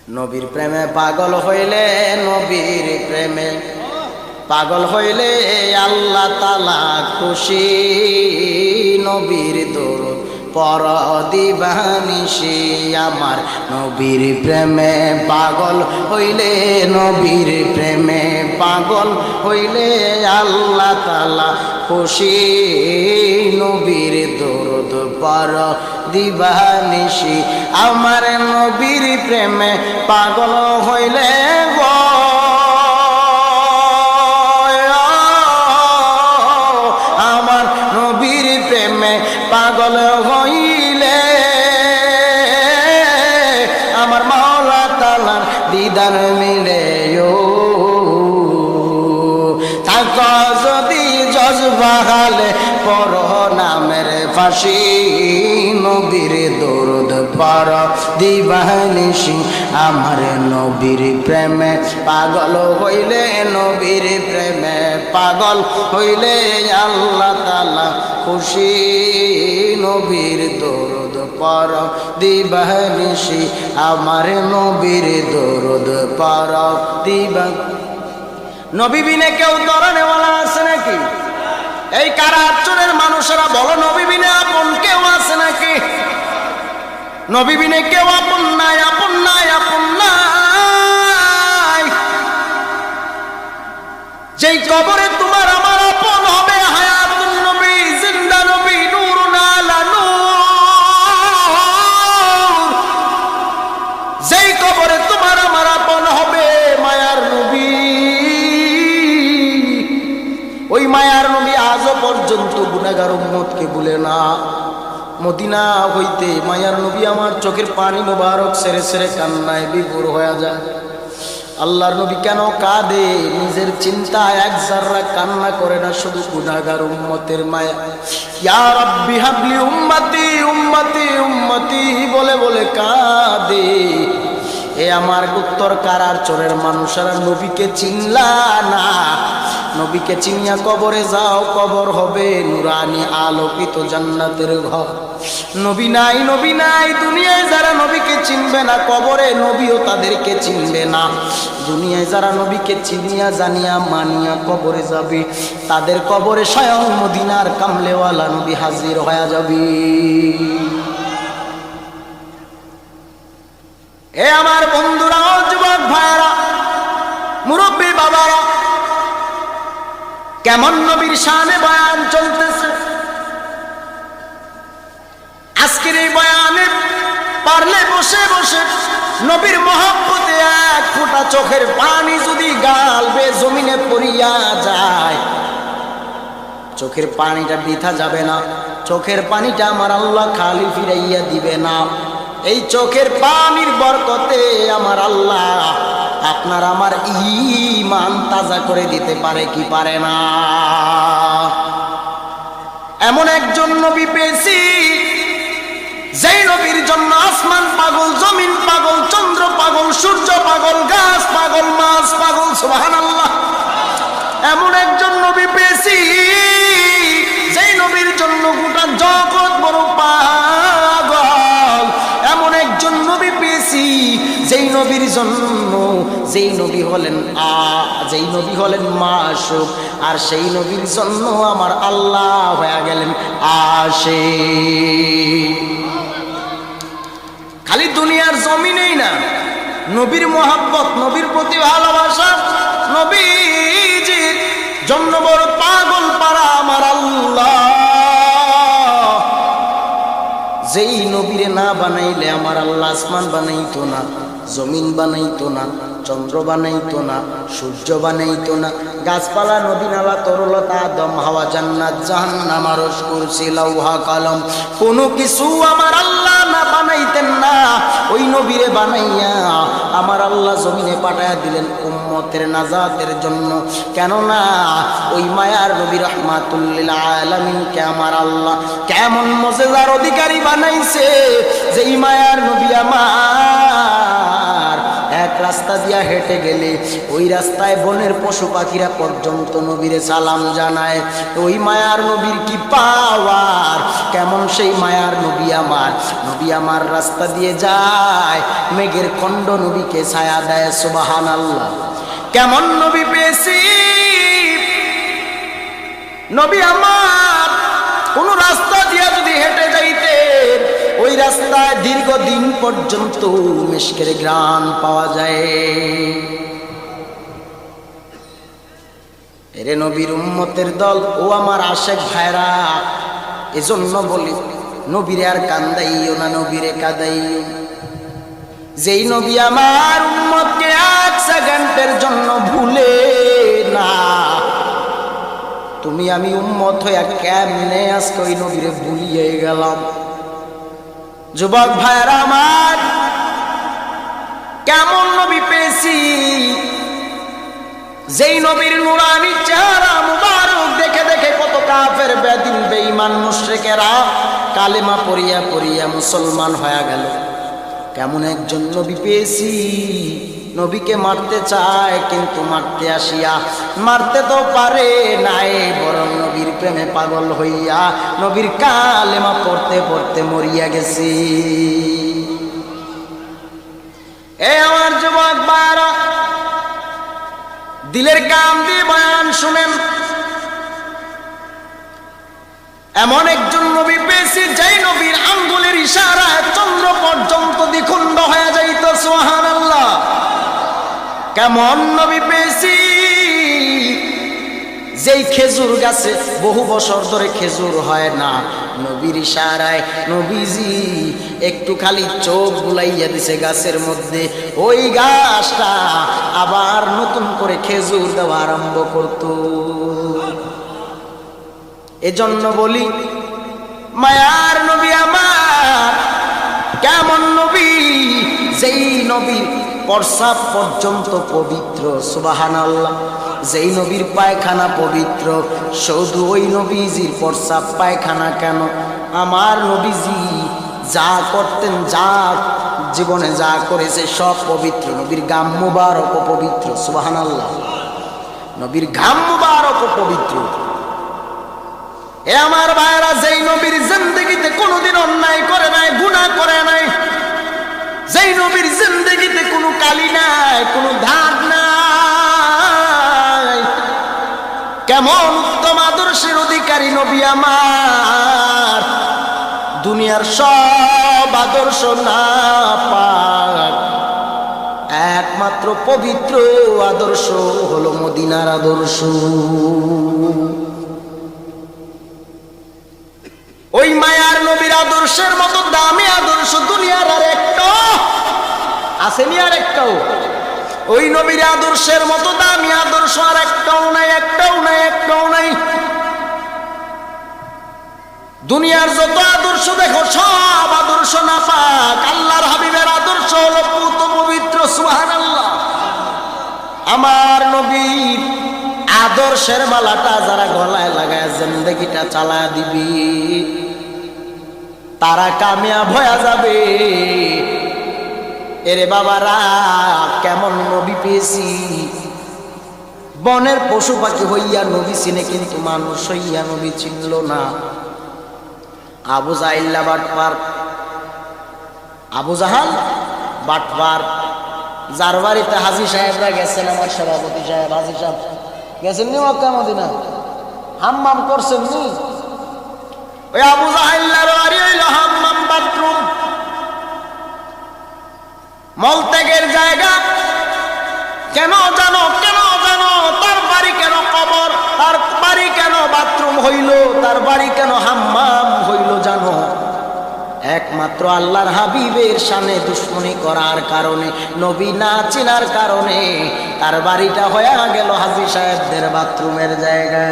নবীর প্রেমে পাগল হইলে, নবীর প্রেমে পাগল হইলে আল্লাহ তাআলা খুশি। নবীর দরুদ পড় দিবানিশি, আমার নবীর প্রেমে পাগল হইলে, নবীর প্রেমে পাগল হইলে আল্লাহ তাআলা খুশি। নবীর দরুদ পড় দিবানিশি, আমার নবীর প্রেমে পাগল হইলে গো আমার নবীর প্রেমে পাগল হইলে আমার মাওলা তাআলার দিদার মিলে। থাক যদি জজবাহালে পড় নামের ফাঁসি, নবীর দরুদ পড় দিবানিশি, আমার নবীর প্রেমে পাগল হইলে, নবীর প্রেমে পাগল হইলে আল্লাহ তাআলা খুশি। নবীর দরুদ পড় দিবানিশি, আমার নবীর দরুদ পড় দিবা। নবী বিনে কেউ তরণেওয়ালা আছে নাকি? এই কারাচরের মানুষেরা বলো, নবী বিনে আপন কেউ আছে নাকি? নবী বিনে কেউ আপন নাই, আপন নাই, আপন নাই। যেই কবরে তোমার আমার আপন হবে, হায়াতুন নবী, জিন্দা নবী, নূরুন আলা নূর। যেই কবরে তোমার আমার আপন হবে মায়ার নবী, ওই মায়ার নবী আজও পর্যন্ত গুনাহগার উম্মতকে ভুলে না। মদিনা হইতে মায়ার নবী আমার চোখের পানি মোবারক সেরে সেরে কান্নায় বিভোর হয়ে যায়। আল্লাহর নবী কেন কাঁদে? নিজের চিন্তা এক জাররা কান্না করে না, শুধু গুনাহগার উম্মতের মায়া। ইয়া রাব্বি হাবলি উম্মতি উম্মতি উম্মতি বলে বলে কাঁদে। এ আমার উত্তর কারার চোরের মানুষেরা নবীকে চিনলা না। নবীকে চিনিয়া কবরে যাও, কবর হবে নুরানি আলোকিত জান্নাতের ঘর। নবী নাই, নবী নাই। দুনিয়ায় যারা নবীকে চিনবে না, কবরে নবীও তাদেরকে চিনবে না। দুনিয়ায় যারা নবীকে চিনিয়া জানিয়া মানিয়া কবরে যাবে, তাদের কবরে স্বয়ং মদিনার কামলেওয়ালা নবী হাজির হয়ে যাবে। এ আমার বন্ধুরা, যুবক ভাইরা, মুরব্বী বাবারা, কেমন নবীর শানে বয়ান চলতেছে। আজকের এই বয়ানে পারলে বসে বসে নবীর মহব্বতে এক ফোঁটা চোখের পানি যদি গাল বেয়ে জমিনে পড়িয়া যায়, চোখের পানিটা বৃথা যাবে না। চোখের পানিটা আমার আল্লাহ খালি ফিরাইয়া দিবে না। এই চোখের পানির বরকতে আমার আল্লাহ আপনার আমার ঈমান তাজা করে দিতে পারে কি পারে না? এমন একজন নবী পেয়েছি, যেই নবীর জন্য আসমান পাগল, জমিন পাগল, চন্দ্র পাগল, সূর্য পাগল, গাছ পাগল, মাছ পাগল। সুবহানাল্লাহ। এমন একজন নবী পেয়েছি, যেই নবীর জন্য গোটা জগৎ বড় পাগল। এমন একজন নবী পেয়েছি, যেই নবীর জন্য, যেই নবী হলেন মাসুক, আর সেই নবীর জন্য আমার আল্লাহ হয়ে গেলেন আশিক। খালি দুনিয়ার জমিনেই না, নবীর মোহাব্বত, নবীর প্রতি ভালোবাসা, নবীজির জন্য বড় পাগল পারা আমার আল্লাহ। যেই নবীরে না বানাইলে আমার আল্লাহ আসমান বানাইতো না, জমিন বানাইতো না, চন্দ্র বানাইতো না, সূর্য বানাইতো না, গাছপালা, নদী নালা, তরলতা, আদম, হাওয়া, জান্নাত, জাহান্নাম, আরশ, কুরসি, লৌহা, কলম, কোনো কিছু আমার আল্লাহ না বানাইতেন না। ওই নবীরে বানাইয়া আমার আল্লাহ জমিনে পাঠায়া দিলেন উম্মতের নাজাতের জন্য। কেননা ওই মায়ার নবী রাহমাতুল লিল আলামিনকে আমার আল্লাহ কেমন মুজিজার অধিকারী বানাইছে, যে মায়ার নবী আমার এক রাস্তা দিয়া হেঁটে গেলে ওই রাস্তায় বনের পশু পাখিরা পর্যন্ত নবীরে সালাম জানায়। ওই মায়ার নবীর কি পাওয়ার, কেমন সেই মায়ার নবী আমার রাস্তা দিয়ে যায়, মেঘের খণ্ড নবীকে ছায়া দেয়। সুবহানাল্লাহ। কেমন নবী পেয়েছি নবী আমার, কোন রাস্তা দিয়ে যদি হেঁটে যাইতে ওই রাস্তায় দীর্ঘদিন পর্যন্ত মিশকের ঘ্রাণ পাওয়া যায়। এরে নবীর উম্মতের দল, ও আমার আশেক ভাইরা, এজন্য বলি নবীরে আর কান্দাইও না, নবীরে কাঁদাইও। যেই নবী আমার উম্মতকে এক সেকেন্ডের জন্য ভুলে না, তুমি আমি উম্মত হইয়া কেমনে আজকে ওই নবীরে ভুলিয়ে গেলাম। যুবক ভাইরা আমার, কেমন নবী পেয়েছি, যেই নবীর নুরানি চেহারা মুবারক দেখে দেখে কত কাফের বেদিন বেঈমান মুশরিকেরা কালেমা পড়িয়া পড়িয়া মুসলমান হয়ে গেল। কেমন একজন নবী পেয়েছি, নবীকে মারতে চায় কিন্তু মারতে আসিয়া মারতে তো পারে নাই, বরং নবীর প্রেমে পাগল হইয়া নবীর কালেমা পড়তে পড়তে মরিয়া গেছি। এ আমার যুবক ভাইরা, দিলের কান দিয়ে বয়ান শুনেন। এমন একজন নবী পেয়েছি যেই নবীর আঙ্গুলের ইশারায় চন্দ্র পর্যন্ত দ্বিখণ্ড হয়ে যাইত। সুবহানাল্লাহ। কেমন নবী পেয়েছি যেই খেজুর গাছে বহু বছর ধরে খেজুর হয় না, নবীর ইশারায় নবীজি একটু খালি চোখ বুলাইয়া দিছে গাছের মধ্যে, ওই গাছটা আবার নতুন করে খেজুর দেওয়া আরম্ভ করত। এজন্য বলি মায়ার নবী আমার কেমন নবী, যেই নবীর প্রস্রাব পর্যন্ত পবিত্র। সুবহানাল্লাহ। যেই নবীর পায়খানা পবিত্র, শুধু ওই নবীজির প্রস্রাব পায়খানা কেন, আমার নবীজি যা করতেন, যা জীবনে যা করেছে সব পবিত্র। নবীর গাম মুবারক পবিত্র। সুবহানাল্লাহ। নবীর ঘাম মুবারক পবিত্র। এ আমার ভাইরা, যেই নবীর জিন্দেগিতে কোনোদিন অন্যায় করে নাই, গুনাহ করে নাই, যেই নবীর জিন্দেগিতে কোনো কালি নাই, কোনো দাগ নাই, কেমন উত্তম আদর্শের অধিকারী নবী আমার, দুনিয়ার সব আদর্শ না পাক একমাত্র পবিত্র আদর্শ হলো মদিনার আদর্শ। ওই মায়ার নবীর আদর্শের মতো দামি আদর্শ দুনিয়ার আর একটাও আসেনি, আর একটাও। ওই নবীর আদর্শের মতো দামি আদর্শ আর একটাও নাই, একটাও নাই, একটাও নাই। দুনিয়ার যত আদর্শ দেখো সব আদর্শ নাপাক, আল্লাহর হাবিবের আদর্শ হলো পুত পবিত্র। সুবহানাল্লাহ। আমার নবীর আদর্শের মালাটা যারা গলায় লাগায় জিন্দেগিটা চালায় দিবি, তারা কামিয়াব হয়ে যাবে। এরে বাবারা, কেমন নবী পেয়েছি, বনের পশু পাখি হইয়া নবী চিনে কিন্তু মানুষ হইয়া নবী চিনল না। আবু জাহিল বাটপার, আবু জাহাল বাটপার, যার বাড়িতে হাজী সাহেবরা গেছেন, আমার সভাপতি সাহেব হাজী সাহেব গেছেন নি মক্কা মদিনা, হাম্মাম করছেন নি? ওই আবু জাহিল্লার বাড়ি হইল হাম্মাম, বাথরুম, মলত্যাগের জায়গা। কেন জানো, কেন জানো তার বাড়ি কেন কবর, তার বাড়ি কেন বাথরুম হইল, তার বাড়ি কেন হাম্মাম হইল জানো? একমাত্র আল্লাহর হাবিবের শানে দুশ্মনী করার কারণে, নবী না চেনার কারণে তার বাড়িটা হয়ে গেল হাজী সাহেবদের বাথরুমের জায়গা।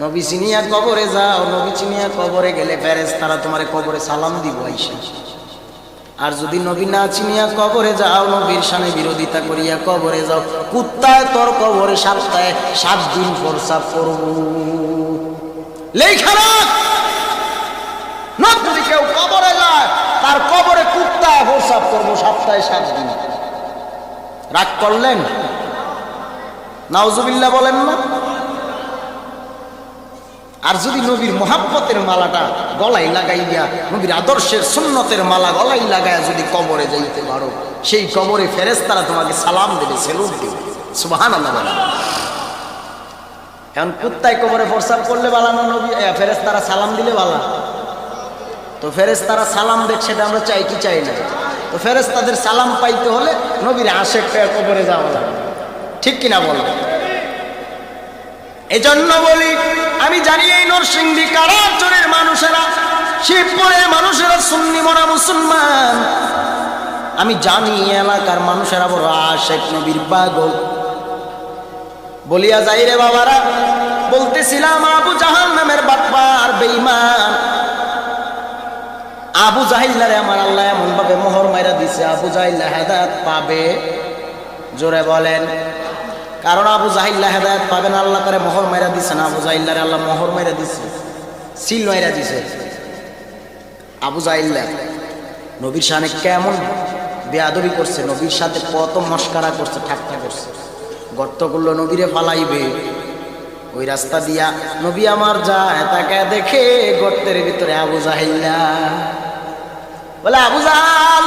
নবী চিনিয়া কবরে যাও, নবী চিনিয়া কবরে গেলে ফেরেশতারা তোমার কবরে সালাম দিব আইসা। আর যদি নবী না চিনিয়া কবরে যাও, নবীর শানে বিরোধিতা করিয়া কবরে যাও, কুত্তায় তোর কবরে সপ্তাহে 7 দিন প্রস্রাব করব। লেখা রাখ, যদি কেউ কবরে যায় তার কবরে কুত্তায় প্রস্রাব করবো সপ্তাহে 7 দিন। রাগ করলেন? নাউজুবিল্লাহ বলেন না? আর যদি নবীর মোহাব্বতের মালাটা গলায় লাগাইয়া, নবীর আদর্শের সুন্নতের মালা গলায় লাগাইয়া যদি কবরে যাইতে পারো, সেই কবরে ফেরেশতারা তোমাকে সালাম দেবে, সেলুট দেবে। সুবহানাল্লাহ বলেন। এখন কুত্তায় কবরে প্রস্রাব করলে বালা না নবী ফেরেশতারা সালাম দিলে বালা? তো ফেরেশতারা সালাম দেখ, সেটা আমরা চাই কি চাই না? তো ফেরেশতাদের সালাম পাইতে হলে নবীর আশেক কবরে যাওয়া লাগবে, ঠিক কিনা বলো? এই জন্য বলি, আমি জানি এই নরসিংদী কারাচরের মানুষেরা, শিবপুরের মানুষেরা সুন্নি মনা মুসলমান। আমি জানি এলাকার মানুষেরা বড় আশেক নবীর পাগল। বলিয়া যাই রে বাবারা, বলতেছিলাম আবু জাহাল নামের বাটপার বেঈমান আবু জাহিল্লারে আমার আল্লাহ এমন ভাবে মোহর মাইরা দিছে, আবু জাহিল্লা হেদায়েত পাবে। জোরে বলেন। কারণ আবু জাহিল্লা হেদায়েত পাবে না, আল্লাহ করে মোহর মাইরা দিছে না। আবু জাহিল্লারে আল্লাহ মোহর মাইরা দিছে, সিল মাইরা দিছে। আবু জাহিল্লা নবীর সামনে কেমন বেয়াদবি করছে, নবীর সাথে কত মস্কারা করছে, ঠাট্টা করছে। গর্ত করলো নবীরে ফালাইবে, ওই রাস্তা দিয়া নবী আমার যায়, তাকে দেখে গর্তের ভিতরে আবু জাহিল্লা বলে, আবু জাহাল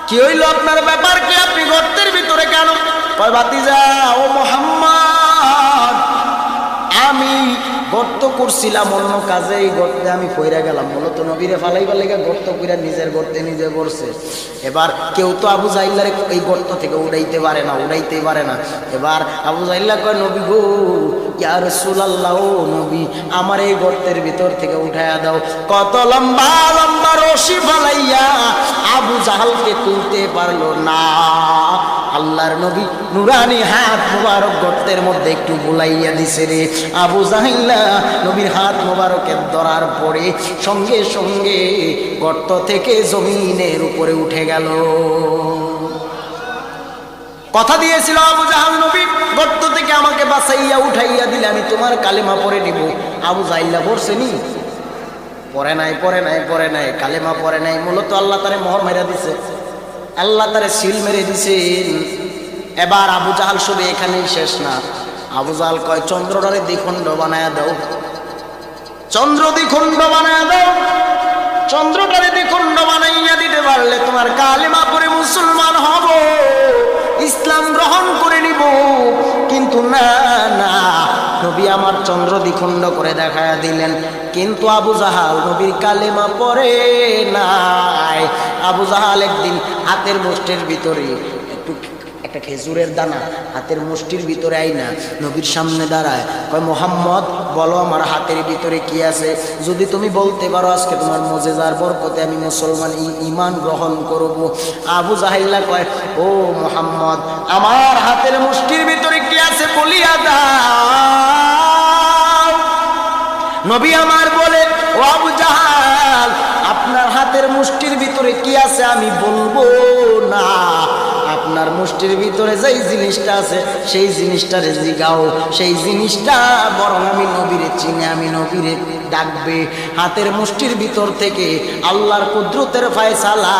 কি হইল, আপনার ব্যাপার কি, আপনি গর্তের ভিতরে কেন? কয় ভাতিজা ও মুহাম্মদ, আমি গর্ত করছিলাম অন্য কাজে, এই গর্তে আমি পইরা গেলাম। মূলত নবীরে ফালাইবার লেগে গর্ত কইরা নিজের গর্তে নিজে পড়ছে। এবার কেউ তো আবু জাহিল্লারে এই গর্ত থেকে উড়াইতে পারে না। এবার আবু জাহিল্লা কয়, নবী গো, ইয়া রাসূলুল্লাহ, ও নবী, আমার এই গর্তের ভিতর থেকে উঠায়া দাও। কত লম্বা লম্বা রশি ফালাইয়া আবু জাহালকে তুলতে পারলো না। আল্লাহর নবী নুরানি হাত মোবারক গর্তের মধ্যে একটু বুলাইয়া দিছে রে। আবু জাহিল্লা নবীর হাত মোবারকের ধরার পরে সঙ্গে সঙ্গে গর্ত থেকে জমিনের উপরে উঠে গেল। কথা দিয়েছিল আবু জাহাল, নবী গর্ত থেকে আমাকে বাঁচাইয়া উঠাইয়া দিলে আমি তোমার কালেমা পড়ে নিব। আবু জাহিল্লা পড়ছেনি? পড়ে নাই, কালেমা পড়ে নাই। মূলত আল্লাহ তারে মোহর মেরে দিছে, আল্লাহ তারে সিল মেরে দিছেন। এবার আবু জাহাল শুধু এখানেই শেষ না। আবু জাহাল কয়, চন্দ্রটারে দ্বিখণ্ড বানায়া দাও, চন্দ্রটারে দ্বিখণ্ড বানাইয়া দিতে পারলে তোমার কালেমা পড়ে মুসলমান হব, ইসলাম গ্রহণ করে নিব। কিন্তু না, নবী আমার চন্দ্র দ্বিখণ্ড করে দেখায়া দিলেন। কিন্তু আবু জাহাল নবীর কালেমা পড়ে নাই। আবু জাহাল একদিন হাতের মুষ্টির ভিতরে একটা খেজুরের দানা হাতের মুষ্টির ভিতরে আইনা নবীর সামনে দাঁড়ায়, কয়, মুহাম্মদ বলো আমার হাতের ভিতরে কি আছে, যদি তুমি বলতে পারো আজকে তোমার মুজিজার বরকতে আমি মুসলমান ঈমান গ্রহণ করব। আবু জাহিল্লা কয়, ও মুহাম্মদ, আমার হাতের মুষ্টির ভিতরে কি আছে বলিয়া দাও। নবী আমার বলে, ও আবু জাহাল, আপনার হাতের মুষ্টির ভিতরে কি আছে আমি বলবো না, আপনার মুষ্টির ভিতরে যেই জিনিসটা আছে সেই জিনিসটারে জিগাও, সেই জিনিসটা বরং আমি নবীরে চিনে আমি নবীরে ডাকবে। হাতের মুষ্টির ভিতর থেকে আল্লাহর কুদরতের ফয়সালা,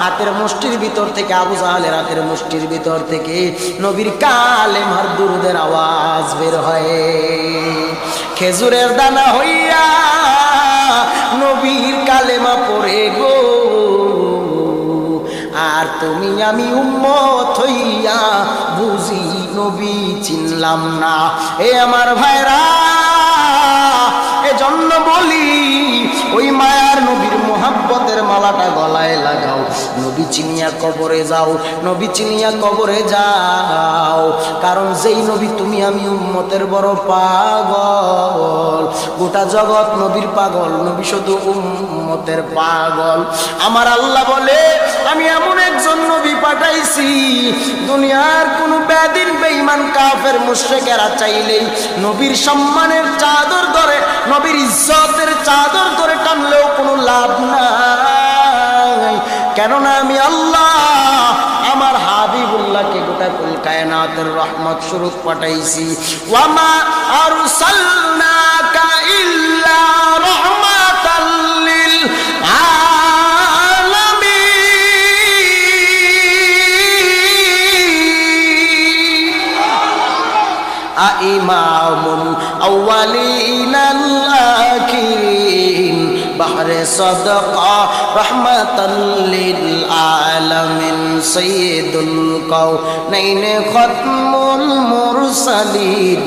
হাতের মুষ্টির ভিতর থেকে আবু জাহালের হাতের মুষ্টির ভিতর থেকে নবীর কালেমার দুরুদের আওয়াজ বের হয়। খেজুরের দানা হইয়া নবীর কালেমা পড়ে গো, আর তুমি আমি উম্মত হইয়া বুঝি নবী চিনলাম না। এ আমার ভাইরা, এজন্য বলি ওই মায়ার নবীর মোহাব্বতের মালাটা গলায় লাগাও, নবী চিনিয়া কবরে যাও, নবী চিনিয়া কবরে যাও। কারণ যেই নবী তুমি আমি উম্মতের বড় পাগল, গোটা জগৎ নবীর পাগল, নবী শুধু উম্মতের পাগল। আমার আল্লাহ বলে, আমি এমন একজন নবী পাঠাইছি, দুনিয়ার কোন বেদিন বেঈমান কাফের মুশরিকেরা চাইলেই নবীর সম্মানের চাদর ধরে, নবীর ইজ্জতের চাদর ধরে টানলেও কোনো লাভ নাই। কেননা আমি আল্লাহ আমার হাবিবুল্লাহকে গোটা কুল কায়নাতের রহমত স্বরূপ পাঠাইছি। ওয়ামা আরসালনাকা ইল্লা রাহমাতাল লিল আলামিন। ইমামুল আউয়ালিনাল আখিরিন বাহরে সাদাকা রাহমাতাল লিল আলামিন সাইয়্যিদুল কাউনাইন খাতমুল মুরসালিন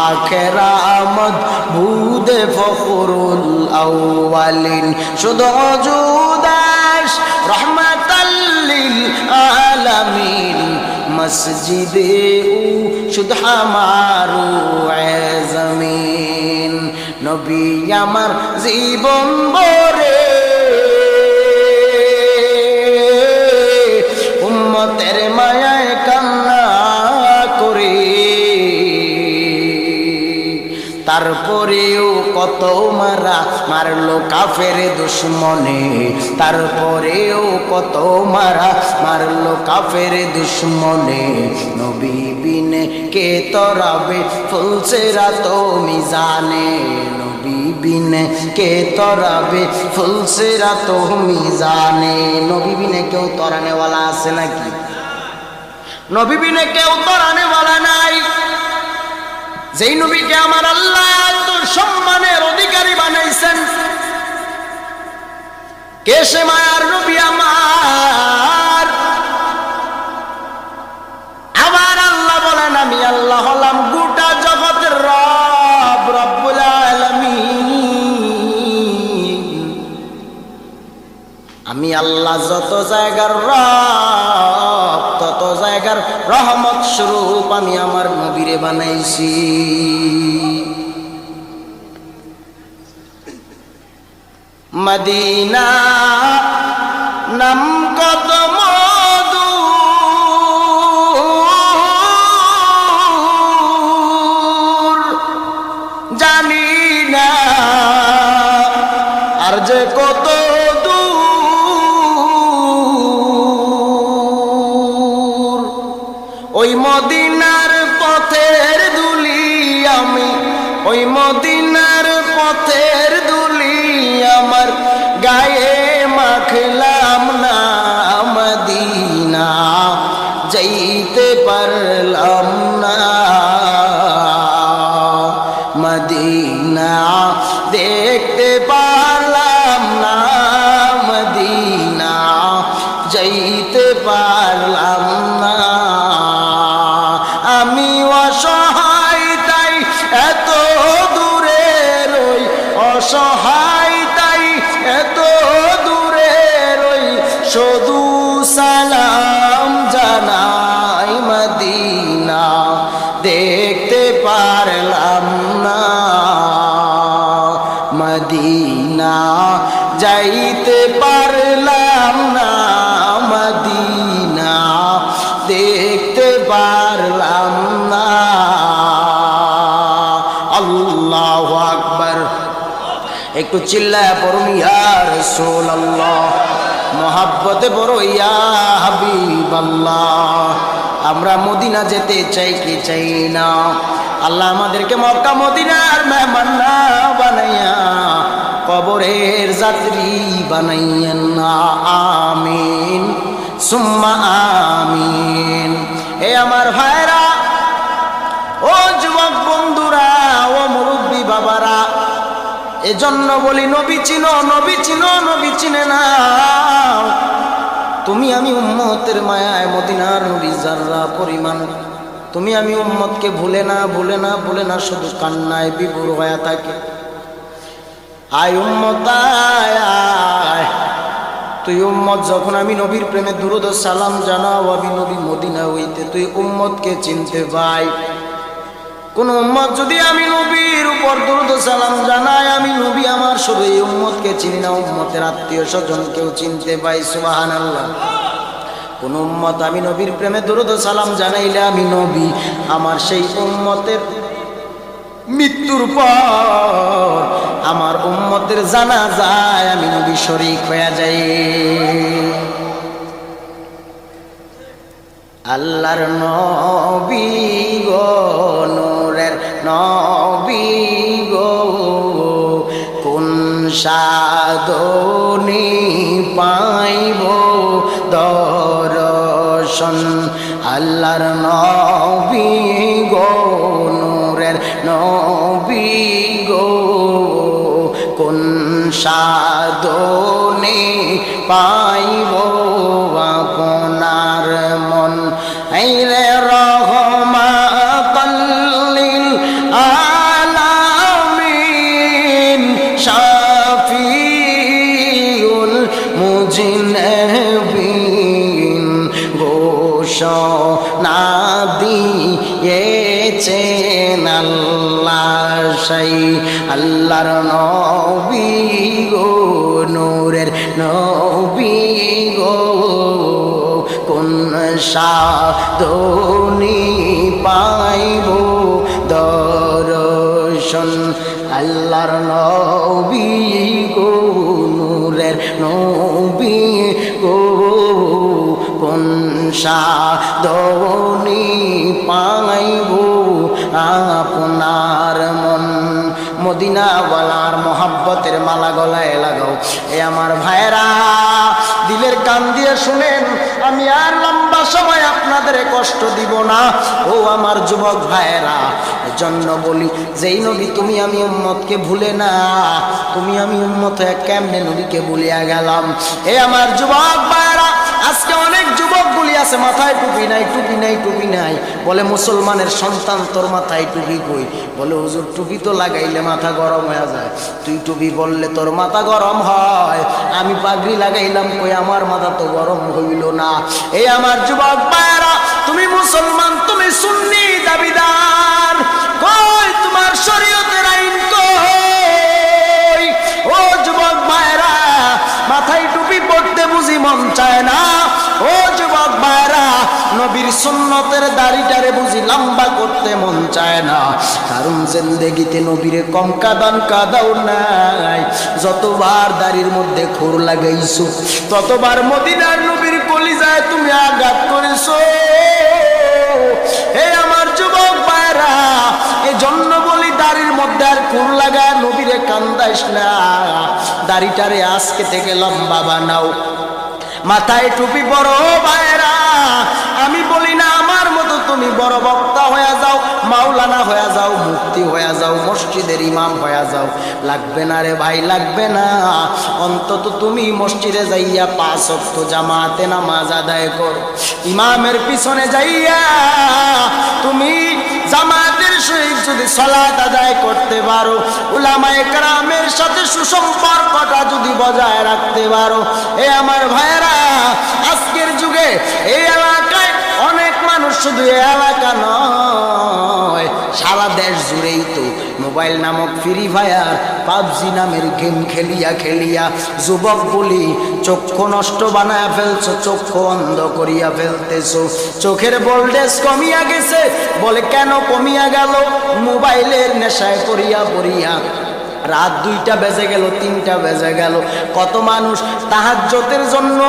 আখিরা মাদবুদ ফখরুল আউয়ালিন শুধু জুদাস রাহমাতাল লিল আলামিন মসজিদে ও শুধু আমারু জমিন নবী আমার জীবন ভরে উম্মতের মায়ায় কান্না করে তারপরেও কত মারলো কাফের দুশ্মনে তারপরেও কত মারলো কাফের দুশ্মনে নবী বিনে কে তরাবে ফুলসিরাত মিজানে নবী বিনে কে তরাবে ফুলসিরাত মিজানে নবী বিনে কেউ তরানেওয়ালা আছে নাকি নবী বিনে কেউ তরানেওয়ালা নাই যেই নবীকে আমার আল্লাহ এত সম্মানের অধিকারী বানাইছেন কে সে মায়ার নবী আমার আল্লাহ বলেন আমি আল্লাহ হলাম গোটা জগতের রব রব্বুল আলামিন আমি আল্লাহ যত জায়গার রব তত জায়গার রহমত স্বরূপ আমি আমার নবীরে বানাইছি মদিনা নাম কত মধু জানি না আর যে কত ওই মদিনার পথের ধুলি আমি ওই মদিনার পথের ধুলি আমার গায়ে মাখলাম না মদিনা যাইতে পারলাম না মদিনা দেখতে পারলাম না মদিনা যাইতে পারলাম না আমি অসহায় তাই এত দূরে রই অসহায় তাই এত দূরে রই শুধু সালাম জানাই মদিনা দেখতে পারলাম না মদিনা যাইতে পারলাম না মদিনা দেখতে পারলাম না আল্লাহু আকবার একটু চিল্লায় পড়ুন ইয়া রাসূলুল্লাহ মহব্বতে বড় ইয়া হাবিবাল্লাহ আমরা মদিনা যেতে চাই কি চাই না আল্লাহ আমাদেরকে মক্কা মদিনার মেহমান না বানাইয়া কবরের যাত্রী বানাইয়েন না আমিন সুম্মা আমিন হে আমার ভাইরা ও যুবক বন্ধুরা ও মুরব্বী বাবারা এজন্য বলি নবী চিনো নবী চিনো নবী চিনে না তুমি আমি উম্মতের মায়ায় মদিনার নবী যারা পরিমাণ তুমি আমি উম্মতকে ভুলে না ভুলে না ভুলে না শুধু কান্নায় বিভোর হয়ে থাকে আয় উম্মত আয় তুই উম্মত যখন আমি নবীর প্রেমে দুরূদ ও সালাম জানাও আমি নবী মদিনা হইতে তুই উম্মতকে চিনতে পাই কোন উম্মত যদি আমি নবীর উপর দুরূদ ও সালাম জানাই আমি নবী আমার শুধু এই উম্মতকে চিনি না উম্মতের আত্মীয় স্বজন কেউ চিনতে পাই সুবহানাল্লাহ কোন উম্মত আমি নবীর প্রেমে দুরূদ ও সালাম জানাইলে আমি নবী আমার সেই উম্মতের মৃত্যুর পর আমার উম্মতের জানাজায় আমি নবী শরীক হয়ে যাই আল্লাহর নবী গো নূরের নবী গো কোন সাধনে পাইব দর্শন দর্শন আল্লাহর নবী গো নূরের নবী গো কোন সাধনে পাইব আপনার মন আইরে রহমাতাল লিল আলামিন শাফিউল মুজনিবিন ঘোষণা দিয়েছেন আল্লাহ সেই আল্লাহর নবী গো নূরের নবী গো কোন সাধনে পাইব দর্শন আল্লাহর নবী গো নূরের নবী গো কোন সাধনে পাইব আপনার মন মদিনাওয়ালার মোহাব্বতের মালা গলায় লাগাও। এ আমার ভাইরা দিলের কান দিয়ে শুনেন, আমি আর লম্বা সময় আপনাদের কষ্ট দিব না। ও আমার যুবক ভাইরা, এজন্য বলি যেই নবী তুমি আমি উম্মতকে ভুলে না, তুমি আমি উম্মত হয়ে কেমনে নবীকে ভুলিয়া গেলাম। এ আমার যুবক ভাইরা, আজকে অনেক যুবকগুলি আছে মাথায় টুপি নাই, টুপি নাই, টুপি নাই। বলে মুসলমানের সন্তান তোর মাথায় টুপি কই? বলে হুজুর টুপি তো লাগাইলে মাথা গরম হয়ে যায়। তুই টুপি বললে তোর মাথা গরম হয়, আমি পাগড়ি লাগাইলাম কই আমার মাথা তো গরম হইল না। এই আমার যুবক ভাইরা, তুমি মুসলমান, তুমি সুন্নি দাবিদার, কই তোমার শরীয়তের আইন কই? ও যুবক ভাইরা, মাথায় টুপি পড়তে বুঝি মন চায় না? ও যুবক ভাইরা, নবীর সুন্নতের দাড়িটারে বুঝি লম্বা করতে মন চায় না? কারণ জিন্দেগিতে নবীরে কম কাদাও নাই। যতবার দাড়ির মধ্যে খুর লাগাইছো, ততবার মদিনার নবীর কলিজায় তুমি আঘাত করেছো। হে আমার যুবক ভাইরা, এই জন্য বলি দাড়ির মধ্যে আর খুর লাগা নবীরে কান্দাইস না। দাড়িটারে আজকে থেকে লম্বা বানাও, মাথায় টুপি বড় ভাইরা। আমি বলি না আমার মতো তুমি বড় বক্তা হয়ে যাও, মাওলানা হয়ে যাও, মুফতি হয়ে যাও, মসজিদের ইমাম হয়ে যাও, লাগবে না রে ভাই, লাগবে না। অন্তত তুমি মসজিদে যাইয়া 5 ওয়াক্ত জামাতে নামাজ আদায় করো। ইমামের পিছনে যাইয়া তুমি জামাতের সহিত যদি সালাত আদায় করতে পারো, উলামায়ে কেরামের সাথে সুসম্পর্কটা যদি বজায় রাখতে পারো, এ আমার ভাইরা, আজকের যুগে এই এলাকায় অনেক মানুষ, শুধু এলাকা নয় সারা দেশ জুড়েই তো মোবাইল নামক ফ্রি ফায়ার, পাবজি নামের গেম খেলিয়া খেলিয়া যুবক বলি চক্ষু নষ্ট বানায় ফেলছো, চক্ষু অন্ধ করিয়া ফেলতেছো। চোখের ভোল্টেজ কমিয়া গেছে। বলে কেন কমিয়া গেল? মোবাইলের নেশায় পড়িয়া পড়িয়া রাত 2টা বেজে গেল, 3টা বেজে গেল। কত মানুষ তাহাজ্জুদের জন্য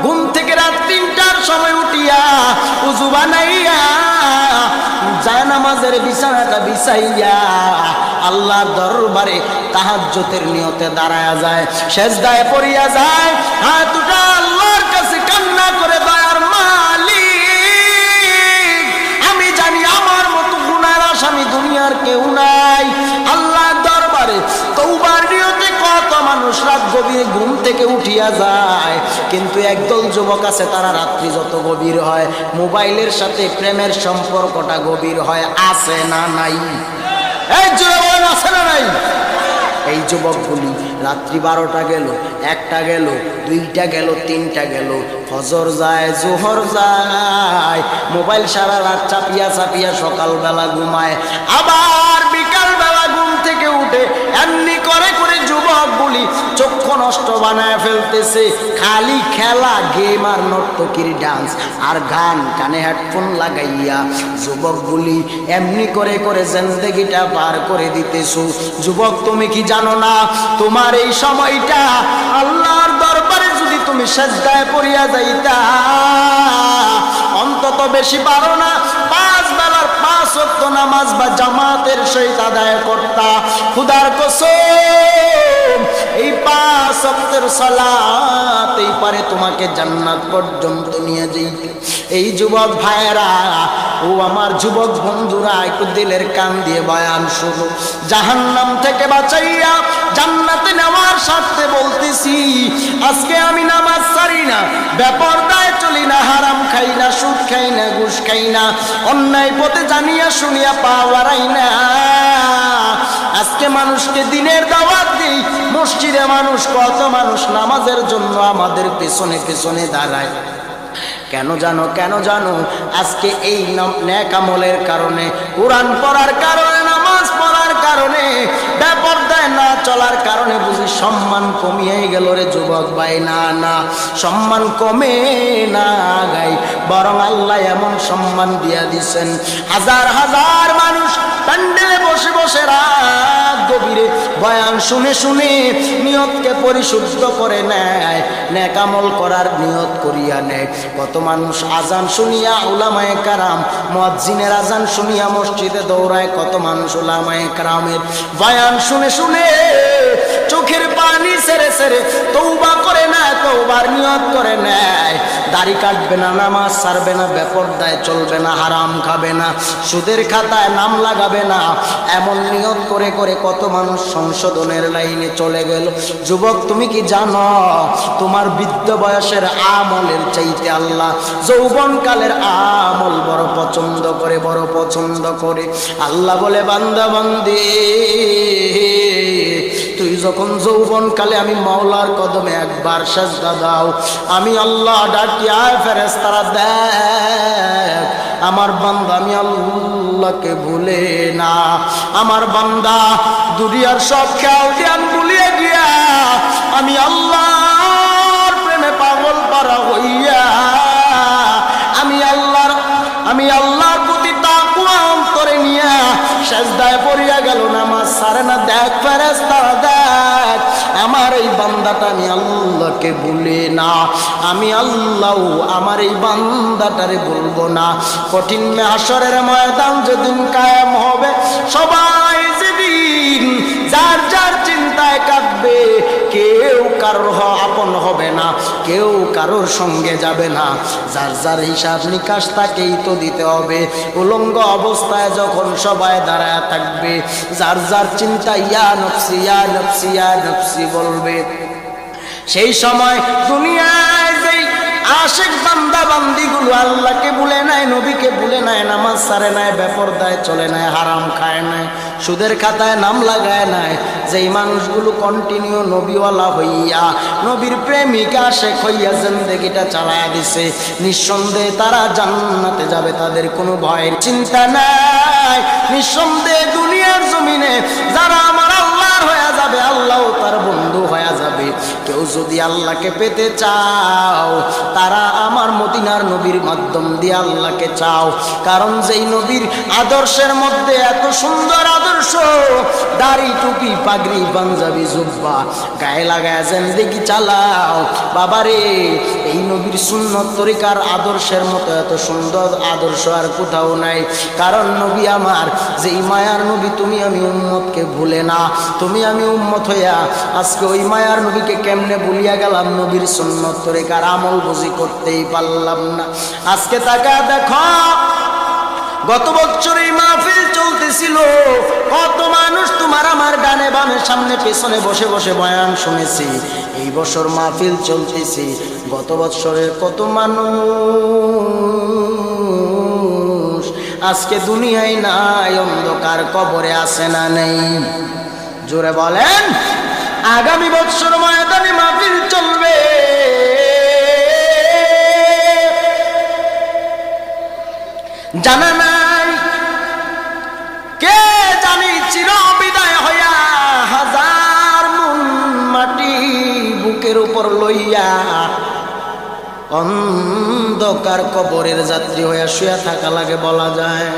ঘুম থেকে রাত 3টার সময় উঠিয়া উযু বানাইয়া জানামাজের বিছানাটা বিছাইয়া আল্লাহর দরবারে তাহাজ্জুদের নিয়তে দাঁড়ায়া যায়, সেজদায় পড়িয়া যায়, হাত উঠা আল্লাহর কাছে কান্না করে, দয়ার মালিক, আমি জানি আমার মতো গুনার আসামি দুনিয়ার কেউ নাই। আল্লাহর দরবারে তওবার নিয়তে কত মানুষ রাত গভীর ঘুম থেকে উঠিয়া যায়। কিন্তু একদল যুবক আছে, তারা রাত্রি যত গভীর হয় মোবাইলের সাথে প্রেমের সম্পর্কটা গভীর হয়। আছে না নাই? এই যুবক আছে না নাই? এই যুবকগুলি রাত্রি 12টা গেল, 1টা গেল, 2টা গেল, 3টা গেল, ফজর যায়, জোহর যায়, মোবাইল সারা রাত চাপিয়া চাপিয়া সকালবেলা ঘুমায়, আবার বিকালবেলা ঘুম থেকে উঠে এমনি করে করে যুবকগুলি চক্ষু নষ্ট বানায় ফেলতেছে। খালি খেলা, গেম আর নর্তকীর ডান্স আর গান, কানে হেডফোন লাগাইয়া যুবকগুলি এমনি করে করে জিন্দেগিটা পার করে দিতেছো। যুবক তুমি কি জানো না, তোমার এই সময়টা আল্লাহর দরবারে যদি তুমি সিজদায় পড়িয়া যাইতা, অন্তত বেশি পারো না 5 বেলার 5 ওয়াক্ত নামাজ বা জামাতের সহিত আদায় করতা। খোদার কসম, এই 5 ওয়াক্তের সালাত এই পারে তোমাকে জান্নাত পর্যন্ত নিয়ে যেতে। এই যুবক ভাইয়েরা, ও আমার যুবক বন্ধুরা, একটু দিলের কান দিয়ে বয়ান শুনো। জাহান্নাম থেকে বাঁচাইয়া জান্নাতে নেওয়ার স্বার্থে বলতেছি, আজকে আমি নামাজ ছাড়ি না, বেপরদায় চলি না, হারাম খাই না, সুদ খাই না, ঘুষ খাই না, অন্যায় পথে জানিয়া শুনিয়া পা বাড়াই না। আজকে মানুষকে দিনের দাওয়াত দিই, মসজিদে মানুষ, কত মানুষ নামাজের জন্য আমাদের পেছনে পেছনে দাঁড়ায়। কেন জানো, কেন জানো? আজকে এই নেক আমলের কারণে, কোরআন পড়ার কারণে, নামাজ পড়ার কারণে, বেপরদায় না চলার কারণে বুঝি সম্মান কমিয়ে গেল রে যুবক ভাই। না না, সম্মান কমে না গাই, বরং আল্লাহ এমন সম্মান দিয়া দিছেন। হাজার হাজার মানুষ প্যান্ডেলে বসে বসে রাত গভীরে বয়ান শুনে শুনে নিয়তকে পরিশুদ্ধ করে নেয়, নেক আমল করার নিয়ত করিয়া নেয়। কত মানুষ আজান শুনিয়া, উলামায়ে কেরাম মুয়াজ্জিনের আজান শুনিয়া মসজিদে দৌড়ায়। কত মানুষ উলামায়ে কেরামের বয়ান শুনে শুনে চোখের পানি ছেড়ে ছেড়ে তওবা করে নেয়, তওবার নিয়ত করে নেয়। দাড়ি কাটবে না, নামাজ ছাড়বে না, বেপরদায় চলবে না, হারাম খাবে না, সুদের খাতায় নাম লাগাবে না, এমন নিয়ত করে করে কত মানুষ সংশোধনের লাইনে চলে গেল। যুবক, তুমি কি জানো তোমার বৃদ্ধ বয়সের আমলের চাইতে আল্লাহ যৌবনকালের আমল বড় পছন্দ করে, বড় পছন্দ করে। আল্লাহ বলে, বান্দা বান্দি, তুই যখন যৌবনকালে আমি মাওলার কদমে একবার সাজদা দাও, আমি আল্লাহ ডাকিয়া ফেরেশতারা দেখ আমার বান্দা আমি আল্লাহকে ভুলে না। আমার বান্দা দুনিয়ার সব খেয়াল জ্ঞান ভুলিয়ে গিয়া আমি আল্লাহর প্রেমে পাগল পারা হইয়া আমি আল্লাহর প্রতি তাকওয়া অন্তরে নিয়া সাজদায় পড়িয়া গেল, নামাজ ছাড়ে না। দেখ ফেরেশতারা দেখ, আমার এই বান্দাটা আমি আল্লাহকে ভুলে না। আমি আল্লাহ আমার এই বান্দাটারে বলবো না। কঠিন হাশরের ময়দান যেদিন কায়েম হবে, সবাই যেদিন যার যার চিন্তায় কাটবে, কেউ কারোর আপন হবে না, কেউ কারোর সঙ্গে যাবে না। যার যার হিসাব নিকাশ তাকেই তো দিতে হবে। উলঙ্গ অবস্থায় যখন সবাই দাঁড়ায় থাকবে, যার যার চিন্তা ইয়া নফসি ইয়া নফসি ইয়া নফসি বলবে, সেই সময় দুনিয়ায় যেই আশিক বান্দা বান্দিগুলো আল্লাহকে ভুলে নাই, নবীকে ভুলে নাই, নামাজ ছাড়ে নাই, বেপরদায় চলে নাই, হারাম খায় নাই, সুদের খাতায় নাম লাগায় নাই, যেই মানুষগুলো কন্টিনিউ নবীওয়ালা হইয়া, নবীর প্রেমিকা আশিক হইয়া জিন্দেগিটা চালায়া দিছে, নিঃসন্দেহে তারা জান্নাতে যাবে, তাদের কোনো ভয়ের চিন্তা নাই। নিঃসন্দেহে দুনিয়ার জমিনে যারা আমার আল্লাহর হয়ে যাবে, আল্লাহ তার বন্ধু হয়ে যাবে। কেউ যদি আল্লাহকে পেতে চাও, তারা আমার মদিনার নবীর মাধ্যম দিয়ে আল্লাহকে চাও। কারণ যেই নবীর আদর্শের মধ্যে এত সুন্দর আদর্শ, দাড়ি টুপি পাগড়ি পাঞ্জাবি জুব্বা গায়ে লাগায় জিন্দেগি চালাও, বাবারে এই নবীর সুন্নত তরিকার আদর্শের মতো এত সুন্দর আদর্শ আর কোথাও নাই। কারণ নবী আমার যেই মায়ার নবী, তুমি আমি উম্মতকে ভুলে না, তুমি আমি উম্মত হইয়া আজকে ওই মায়ার নবীকে কেমনে ভুলিয়া গেলাম, নবীর সুন্নত তরিকার আমল বুঝি করতেই পারলাম না। আজকে তাকা দেখো, গত বছর এই মাহফিল চলতেছিল, কত মানুষ তোমার আমার ডানে বামে সামনে পেছনে বসে বসে বয়ান শুনেছি। এই বছর মাহফিল চলতেছি, গত বছরের কত মানুষ আজকে দুনিয়ায় নাই, অন্ধকার কবরে আছে না নেই? জোরে বলেন। আগামী বছর ময়দানে মাহফিল চলবে, জানা নাই, কে জানি চির বিদায় হইয়া হাজার মন মাটি বুকের উপর লইয়া অন্ধকার কবরের যাত্রী হইয়া শুয়ে থাকা লাগে বলা যায়।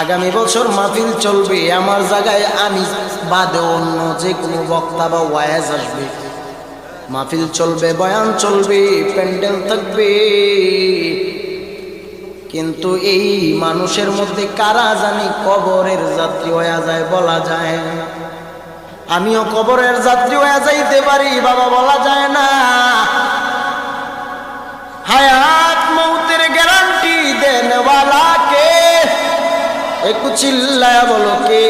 আগামী বছর মাহফিল চলবে, আমার জায়গায় আমি বাদে অন্য যে কোনো বক্তা বা ওয়াজ আসবে, মাহফিল চলবে, বয়ান চলবে, প্যান্ডেল থাকবে, কিন্তু এই মানুষের মধ্যে কারা জানি কবরের যাত্রী হয়ে যায় বলা যায়। আমিও কবরের যাত্রী হয়ে যাইতে পারি বাবা, বলা যায় না। হায়াত মৌতের গ্যারান্টি দেনওয়ালা কে? একটু চিল্লায়া বলো কে?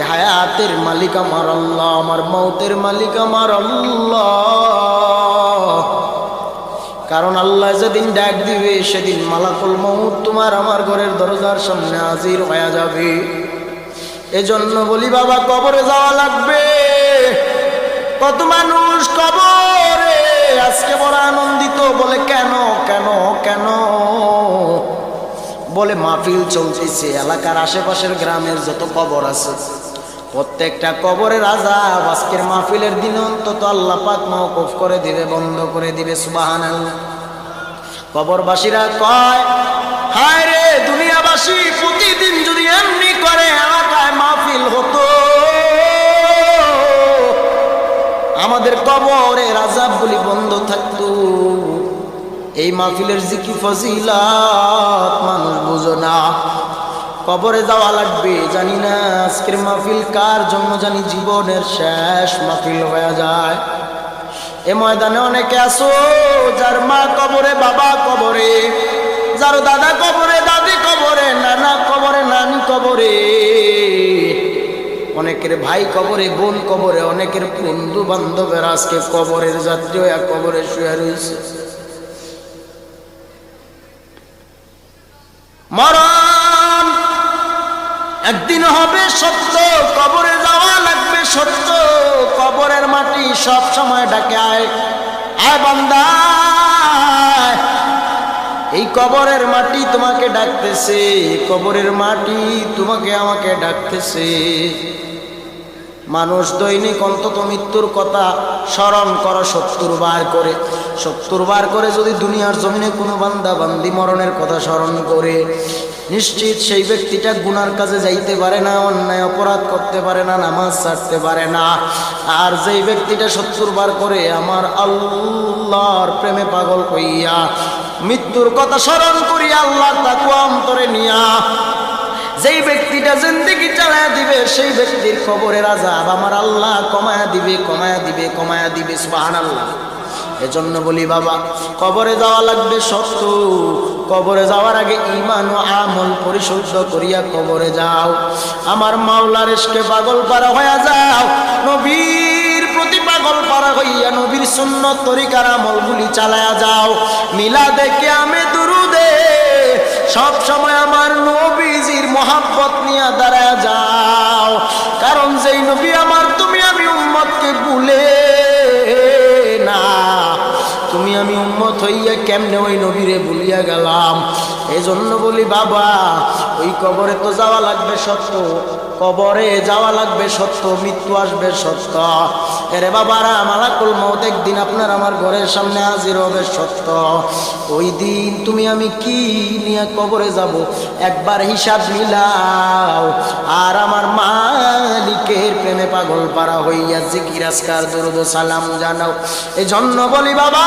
হায়াতের মালিক আমার আল্লাহ, আমার মৌতের মালিক আমার আল্লাহ। কারণ আল্লাহ যেদিন ডাক দিবে সেদিন মালাকুল মউত তোমার আমার ঘরের দরজার সামনে হাজির হয়ে যাবে। এজন্য বলি বাবা, কবরে যাওয়া লাগবে। কত মানুষ কবরে আজকে বড় আনন্দিত, বলে কেন কেন কেন? বলে মাহফিল চলতেছে, এলাকার আশেপাশের গ্রামের যত কবর আছে প্রত্যেকটা কবরের আযাব আজকের মাহফিলের দিন অন্তত আল্লাহ পাক মাওকুফ করে দিবে, বন্ধ করে দিবে। সুবহানাল্লাহ। কবরবাসীরা কয়, হায় রে দুনিয়াবাসী, প্রতিদিন যদি এমনি করে এলাকায় মাহফিল হতো, আমাদের কবরের আযাবগুলি বন্ধ থাকতো। এই মাহফিলের যে কি ফজিলত মানুষ বুঝো না। কবরে যাওয়া লাগবে, জানি না আজকের মাহফিল কার জন্য জানি জীবনের শেষ মাহফিল হয়ে যায়। এ ময়দানে অনেকে আছো যার মা কবরে, বাবা কবরে, যার দাদা কবরে, দাদি কবরে, নানা কবরে, নানি কবরে, অনেকের ভাই কবরে, বোন কবরে, অনেকের বন্ধু বান্ধবের আজকে কবরের যাত্রী হয়ে কবরে শুয়ে রয়েছে। মরণ একদিন হবে সত্য, কবরে যাওয়া লাগবে সত্য। কবরের মাটি সব সময় ডাকে, আয় আয় বান্দা, এই কবরের মাটি তোমাকে ডাকতেছে, কবরের মাটি তোমাকে আমাকে ডাকতেছে। মানুষ দৈনিক অন্তত মৃত্যুর কথা স্মরণ করো 70 বার করে। 70 বার করে যদি দুনিয়ার জমিনে কোনো বান্দা বান্দি মরণের কথা স্মরণ করে, নিশ্চিত সেই ব্যক্তিটা গুনার কাজে যাইতে পারে না, অন্যায় অপরাধ করতে পারে না, নামাজ ছাড়তে পারে না। আর যেই ব্যক্তিটা 70 বার করে আমার আল্লাহর প্রেমে পাগল হইয়া মৃত্যুর কথা স্মরণ করিয়া আল্লাহর তাকওয়া অন্তরে নিয়া যেই ব্যক্তিটা জিন্দেগি চালায়া দিবে, সেই ব্যক্তির কবরের আযাব আমার আল্লাহ কমায়া দিবে, কমায়া দিবে, কমায়া দিবে। সুবহানাল্লাহ। এজন্য বলি বাবা, কবরে যাওয়া লাগবে সত্য। কবরে যাওয়ার আগে ঈমান ও আমল পরিশুদ্ধ করিয়া কবরে যাও। আমার মাওলার ইশকে পাগল পারা হইয়া যাও, নবীর প্রতি পাগল পারা হইয়া নবীর সুন্নত তরিকার আমলগুলি চালায়া যাও। মিলাদে কিয়ামে দুরুদে সব সময় আমার নবীজির মহব্বত নিয়ে দাঁড়ায়া যাও। কারণ যেই নবী আমার, তুমি আমি উম্মতকে ভুলে না, তুমি আমি উম্মত হইয়া কেমনে ওই নবীরে ভুলিয়া গেলাম। এই জন্য বলি বাবা, ওই কবরে তো যাওয়া লাগবে সত্য, কবরে যাওয়া লাগবে সত্য, মৃত্যু আসবে সত্য। এরে বাবারা, মালাকুল মউত একদিন আপনার আমার ঘরের সামনে হাজির হবে সত্য। ওই দিন তুমি আমি কি নিয়ে কবরে যাব একবার হিসাব মিলাও। আর আমার মালিকের প্রেমে পাগল পারা হইয়া জিকির আজকার দরুদ সালাম জানাও। এই জন্য বলি বাবা,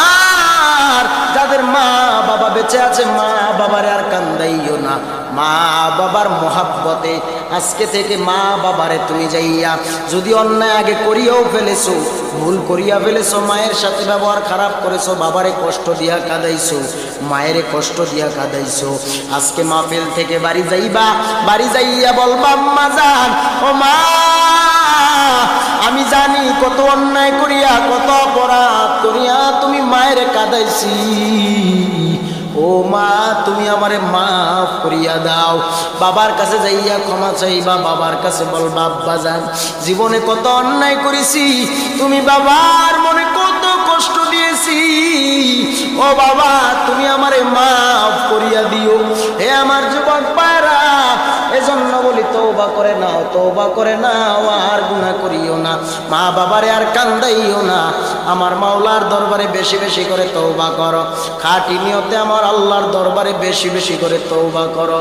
আর যাদের মা বাবা বেঁচে আছে, মা বাবারে আর কান্দাইও না। মা বাবার মহাব্বতে আজকে থেকে মা বাবারে তুমি যাইয়া, যদি অন্যায় আগে করিয়াও ফেলেছো, ভুল করিয়া ফেলেছো, মায়ের সাথে ব্যবহার খারাপ করেছো, বাবারে কষ্ট দিয়া কাঁদাইছো, মায়েরে কষ্ট দিয়া কাঁদাইছো, আজকে মাহফিল থেকে বাড়ি যাইবা, বাড়ি যাইয়া বলবা আম্মা জান, ও মা, আমি জানি কত অন্যায় করিয়া, কত অপরাধ করিয়া তুমি মায়ের কাঁদাইছি। ও মা, তুমি আমারে মাফ করিয়া দাও। বাবার কাছে যাইয়া ক্ষমা চাইবা, বাবার কাছে বলবা আব্বা জান, জীবনে কত অন্যায় করেছি, তুমি বাবার মনে কত কষ্ট দিয়েছি, ও বাবা তুমি আমারে মাফ করিয়া দিও। হে আমার যুবক পায়রা, এজন্য বলি তওবা করে নাও, তওবা করে নাও, আর গুনাহ করিও না, মা বাবারে আর কান্দাইও না। আমার মাওলার দরবারে বেশি বেশি করে তওবা করো, খাঁটি নিয়তে আমার আল্লাহর দরবারে বেশি বেশি করে তওবা করো।